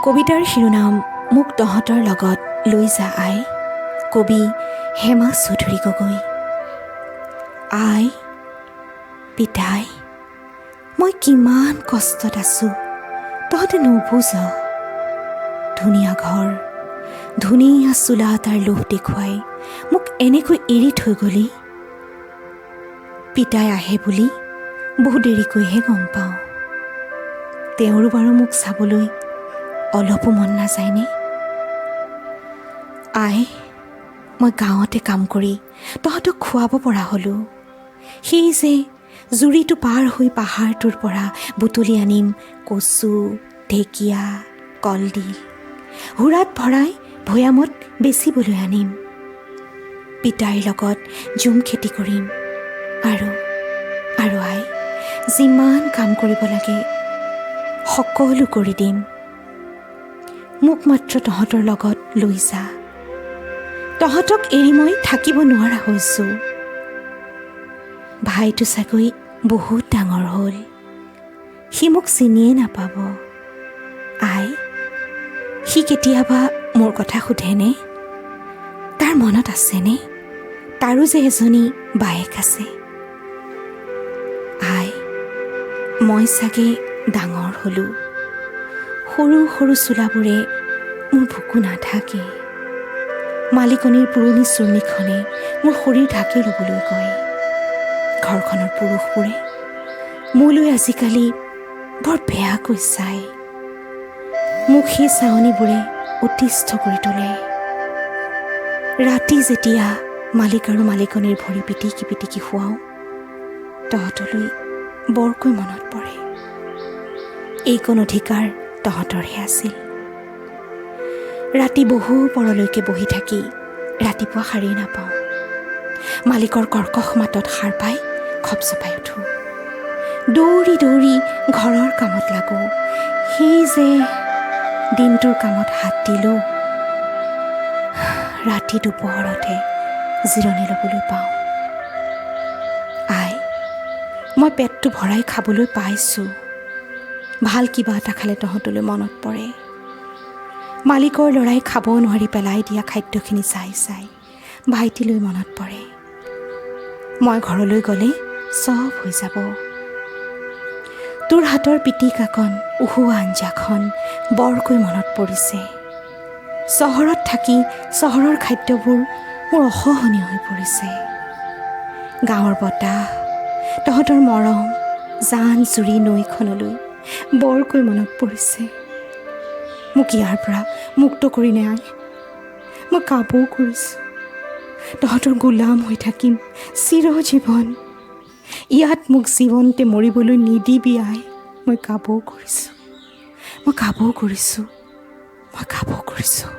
কবিতাৰ শিৰোনাম মোক তহঁতৰ লগত লৈ যা আই। কবি হেমা চৌধুৰী গগৈ। আই, পিতাই, মই কিমান কষ্টত আছোঁ তহঁতে নুবুজ। ধুনীয়া ঘৰ, ধুনীয়া চোলা তাৰ লোভ দেখুৱাই মোক এনেকৈ এৰি থৈ গলি। পিতাই আহে বুলি বহু দেৰিকৈহে গম পাওঁ। তেওঁৰো বাৰু মোক চাবলৈ অলপো মন নাযায়নে? আই, মই গাঁৱতে কাম কৰি তহঁতক খুৱাব পৰা হ'লোঁ। সেই যে জুৰিটো পাৰ হৈ পাহাৰটোৰ পৰা বুটলি আনিম কচু, ঢেকীয়া, কলডিল, হুৰাত ভৰাই ভৈয়ামত বেচিবলৈ আনিম। পিতাইৰ লগত জুম খেতি কৰিম আৰু আই, যিমান কাম কৰিব লাগে সকলো কৰি দিম। মোক মাত্ৰ তহঁতৰ লগত লৈ যা। তহঁতক এৰি মই থাকিব নোৱাৰা হৈছোঁ। ভাইটো চাগৈ বহুত ডাঙৰ হ'ল, সি মোক চিনিয়ে নাপাব। আই, সি কেতিয়াবা মোৰ কথা সোধেনে? তাৰ মনত আছেনে তাৰো যে এজনী বায়েক আছে? আই, মই চাগে ডাঙৰ হ'লোঁ, সৰু সৰু চোলাবোৰে মোৰ বুকু নাথাকে। মালিকনীৰ পুৰণি চুৰ্ণিখনে মোৰ শৰীৰ ঢাকি ল'বলৈ কয়। ঘৰখনৰ পুৰুষবোৰে মোলৈ আজিকালি বৰ বেয়াকৈ চায়। মোক সেই চাৱনীবোৰে অতিষ্ঠ কৰি তোলে। ৰাতি যেতিয়া মালিক আৰু মালিকনীৰ ভৰি পিটিকি পিটিকি শুৱাওঁ, তহঁতলৈ বৰকৈ মনত পৰে। এইকণ অধিকাৰ তহঁতৰহে আছিল। ৰাতি বহু পৰলৈকে বহি থাকি ৰাতিপুৱা সাৰেই নাপাওঁ। মালিকৰ কৰ্কশ মাতত সাৰ পাই খপচপাই উঠোঁ। দৌৰি দৌৰি ঘৰৰ কামত লাগোঁ। সেই যে দিনটোৰ কামত হাত দিলোঁ, ৰাতি দুপহৰতহে জিৰণি ল'বলৈ পাওঁ। আই, মই পেটটো ভৰাই খাবলৈ পাইছোঁ। ভাল কিবা এটা খালে তহঁতলৈ মনত পৰে। মালিকৰ ল'ৰাই খাব নোৱাৰি পেলাই দিয়া খাদ্যখিনি চাই চাই ভাইটিলৈ মনত পৰে। মই ঘৰলৈ গ'লে চব হৈ যাব। তোৰ হাতৰ পিটিকাকণ, উহোৱা আঞ্জাখন বৰকৈ মনত পৰিছে। চহৰত থাকি চহৰৰ খাদ্যবোৰ মোৰ অসহনীয় হৈ পৰিছে। গাঁৱৰ বতাহ, তহঁতৰ মৰম, জান জুৰি নৈখনলৈ বৰকৈ মনত পৰিছে। মোক ইয়াৰ পৰা মুক্ত কৰি নে আই। মই কাবৌ কৰিছোঁ, তহঁতৰ গোলাম হৈ থাকিম চিৰজীৱন। ইয়াত মোক জীৱনতে মৰিবলৈ নিদিবি আই। মই কাবৌ কৰিছোঁ, মই কাবৌ কৰিছোঁ, মই কাবৌ কৰিছোঁ।